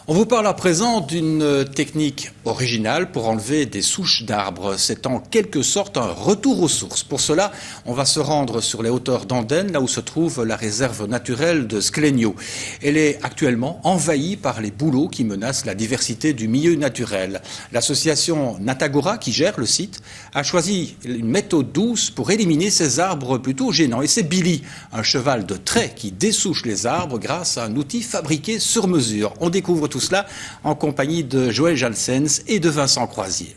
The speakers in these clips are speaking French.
On vous parle à présent d'une technique originale pour enlever des souches d'arbres. C'est en quelque sorte un retour aux sources. Pour cela, on va se rendre sur les hauteurs d'Andenne, là où se trouve la réserve naturelle de Sklenio. Elle est actuellement envahie par les bouleaux qui menacent la diversité du milieu naturel. L'association Natagora, qui gère le site, a choisi une méthode douce pour éliminer ces arbres plutôt gênants. Et c'est Billy, un cheval de trait qui dessouche les arbres grâce à un outil fabriqué sur mesure. On découvre tout cela en compagnie de Joël Jalsens et de Vincent Croisier.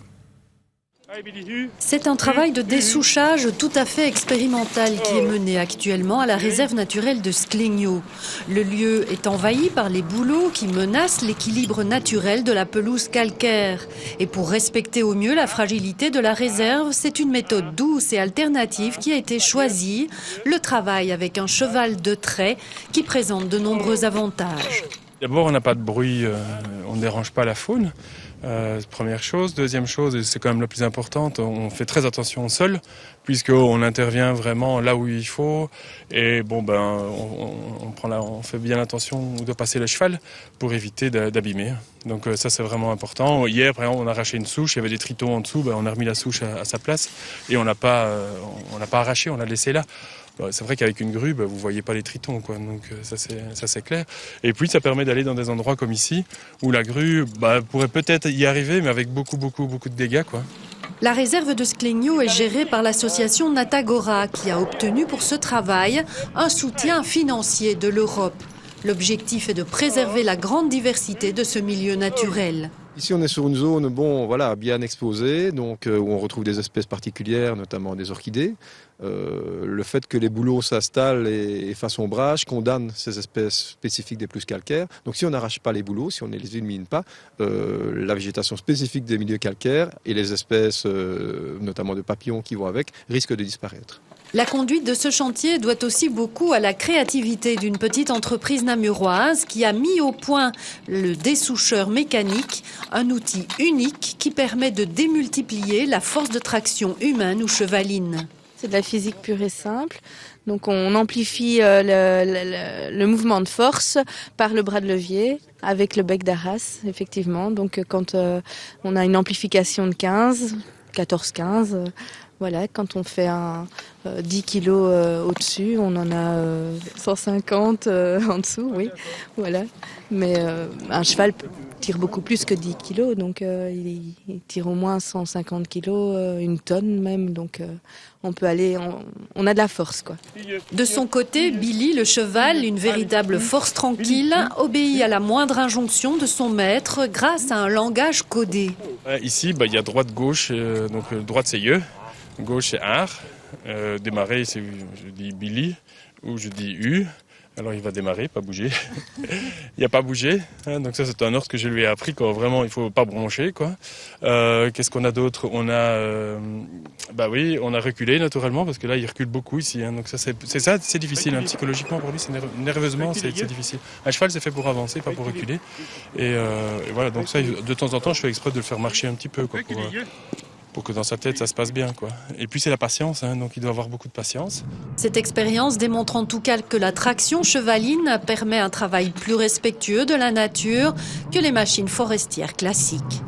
C'est un travail de dessouchage tout à fait expérimental qui est mené actuellement à la réserve naturelle de Sklenio. Le lieu est envahi par les bouleaux qui menacent l'équilibre naturel de la pelouse calcaire. Et pour respecter au mieux la fragilité de la réserve, c'est une méthode douce et alternative qui a été choisie, le travail avec un cheval de trait qui présente de nombreux avantages. D'abord, on n'a pas de bruit, on ne dérange pas la faune. Première chose. Deuxième chose, et c'est quand même la plus importante, on fait très attention au sol, puisqu'on intervient vraiment là où il faut. Et bon, on fait bien attention de passer le cheval pour éviter d'abîmer. Donc ça, c'est vraiment important. Hier, par exemple, on a arraché une souche, il y avait des tritons en dessous, on a remis la souche à sa place et on l'a pas arraché, on l'a laissé là. C'est vrai qu'avec une grue, vous voyez pas les tritons, quoi. Donc ça c'est clair. Et puis ça permet d'aller dans des endroits comme ici, où la grue pourrait peut-être y arriver, mais avec beaucoup de dégâts, quoi. La réserve de Sklenio est gérée par l'association Natagora, qui a obtenu pour ce travail un soutien financier de l'Europe. L'objectif est de préserver la grande diversité de ce milieu naturel. Ici, on est sur une zone bien exposée, donc, où on retrouve des espèces particulières, notamment des orchidées. Le fait que les bouleaux s'installent et fassent ombrage condamne ces espèces spécifiques des pelouses calcaires. Donc si on n'arrache pas les bouleaux, si on ne les élimine pas, la végétation spécifique des milieux calcaires et les espèces, notamment de papillons qui vont avec, risquent de disparaître. La conduite de ce chantier doit aussi beaucoup à la créativité d'une petite entreprise namuroise qui a mis au point le dessoucheur mécanique, un outil unique qui permet de démultiplier la force de traction humaine ou chevaline. C'est de la physique pure et simple. Donc on amplifie le mouvement de force par le bras de levier avec le bec d'Arras, effectivement. Donc quand on a une amplification de 14-15, voilà, quand on fait 10 kilos au-dessus, on en a 150 en dessous, oui, voilà. Mais un cheval tire beaucoup plus que 10 kilos, donc il tire au moins 150 kilos, une tonne même, donc on peut aller, on a de la force, quoi. De son côté, Billy, le cheval, une véritable force tranquille, obéit à la moindre injonction de son maître grâce à un langage codé. Ici, il y a droite-gauche, donc droite c'est yeux. Gauche c'est ar, démarrer c'est je dis Billy ou je dis U, alors il va démarrer, pas bouger. Il n'a pas bougé, hein, donc ça c'est un ordre que je lui ai appris quand vraiment il faut pas broncher, quoi. Qu'est-ce qu'on a d'autre? On a on a reculé naturellement parce que là il recule beaucoup ici, hein, donc ça c'est difficile, hein, psychologiquement pour lui, nerveusement c'est difficile. Un cheval c'est fait pour avancer, pas pour reculer. Et voilà, donc ça de temps en temps je fais exprès de le faire marcher un petit peu, quoi, pour que dans sa tête, ça se passe bien, quoi. Et puis c'est la patience, hein, donc il doit avoir beaucoup de patience. Cette expérience démontre en tout cas que la traction chevaline permet un travail plus respectueux de la nature que les machines forestières classiques.